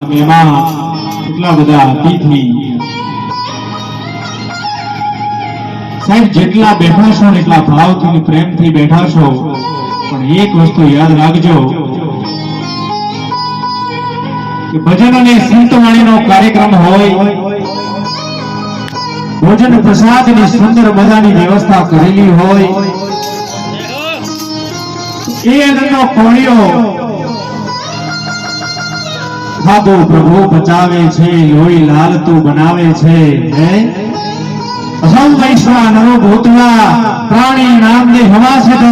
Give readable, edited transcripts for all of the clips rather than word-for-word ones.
એટલા બધા અતિથિ સાહેબ જેટલા બેઠા છો એટલા ભાવથી પ્રેમથી બેઠા છો, પણ એક વસ્તુ યાદ રાખજો કે ભજન અને સંતવાણીનો કાર્યક્રમ હોય, ભોજન પ્રસાદની સુંદર મજાની વ્યવસ્થા કરેલી હોય, એ અન્નનો કોળિયો ખાધો પ્રભુ બચાવે છે, લોહી લાલ તું બનાવે છે. અહમ વૈશ્વાનરો ભૂતવા પ્રાણી નામને હવાસિત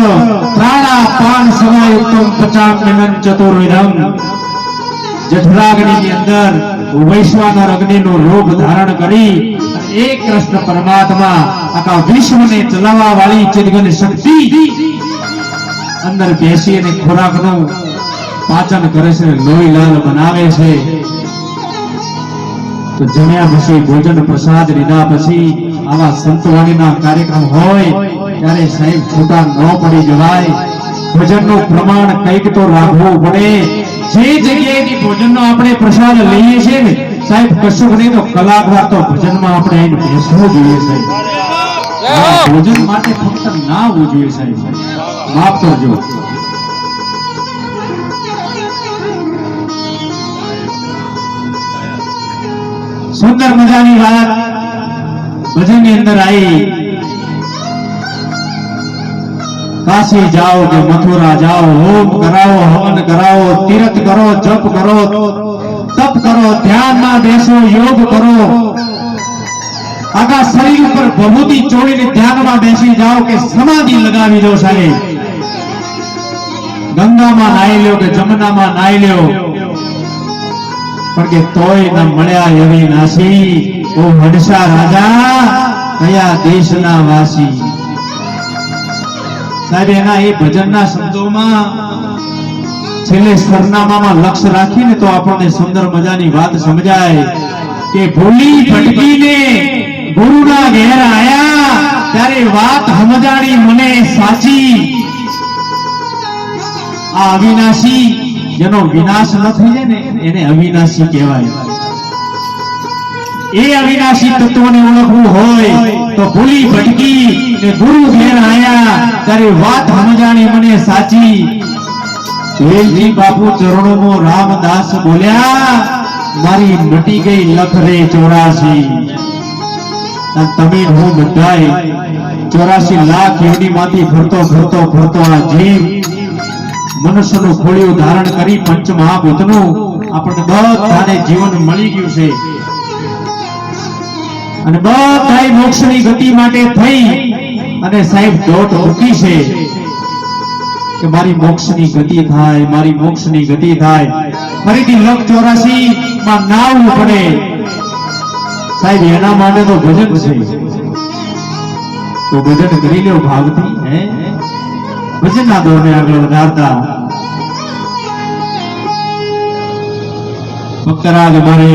પ્રાણા પાન સવાય ઉત્તમ પચામ મિલન ચતુર્વિધમ. જઠરાગ્નિની અંદર વૈશ્વાનર અગ્નિનો રૂપ ધારણ કરી એક કૃષ્ણ પરમાત્મા આખા વિશ્વને ચલાવવા વાળી ચિદગન શક્તિ અંદર બેસી અને ખોરાકનું પાચન કરે છે, લોહી લાલ બનાવે છે. તો જમ્યા પછી ભોજન પ્રસાદ લીધા પછી આવા સંતવાણીના કાર્યક્રમ હોય ત્યારે સાહેબ છૂટા ન પડી જવાય. ભજનનું પ્રમાણ કંઈક તો રાખવું પડે. જે જગ્યાએથી ભોજનનો આપણે પ્રસાદ લઈએ છીએ ને સાહેબ, કશું નહીં તો કલાકવાર તો ભજનમાં આપણે એને બેસવું જોઈએ સાહેબ. ભોજન માટે ફક્ત ના આવવું જોઈએ સાહેબ, માફ કરજો. સુંદર મજાની વાત ભજનની અંદર આવી. કાશી જાઓ કે મથુરા જાઓ, હોમ કરાવો, હવન કરાવો, તીર્થ કરો, જપ કરો, તપ કરો, ધ્યાનમાં બેસો, યોગ કરો, આખા શરીર ઉપર ભભૂતિ ચોળીને ધ્યાનમાં બેસી જાઓ કે સમાધિ લગાવી દો સાહેબ. ગંગામાં નાઈ લ્યો કે જમનામાં નાઈ લ્યો, પણ કે તોય ન મળ્યા એવી નાસી. ઓ હડસા રાજા કયા દેશના વાસી. સાહેબ એના એ ભજનના શબ્દોમાં છેલ્લે સરનામામાં લક્ષ્ય રાખીને તો આપણને સુંદર મજાની વાત સમજાય કે ભૂલી ભટકીને ગુરુના ઘેર આયા ત્યારે વાત સમજાણી મને સાચી. આ અવિનાશી જેનો વિનાશ ન થઈ જાય ને એને અવિનાશી કહેવાય. એ અવિનાશી તત્વને ઓળખવું હોય તો ભૂલી ભટકી ને ગુરુ ઘેર આયા ત્યારે વાત સમજાણી મને સાચી. વેલજી બાપુ ચરણોમાં રામદાસ બોલ્યા મારી મટી ગઈ લખ રે 84. તમે હું બધાય 84 લાખ યોનીમાંથી ફરતો આ જીવ મનુષ્યનું ખોળિયું ધારણ કરી પંચ મહાભૂતનું આપણને બધાને જીવન મળી ગયું છે અને બધાય મોક્ષની ગતિ માટે થઈ અને સાહેબ દોટ મૂકી છે કે મારી મોક્ષની ગતિ થાય, મારી મોક્ષની ગતિ થાય. ફરીથી લખ 84 માં નાવવું પડે સાહેબ. એના માટે તો ભજન છે, તો ભજન કરી લ્યો ભાવથી. ભજનના દોરને આગળ વધારતા ભક્તરાજ મારે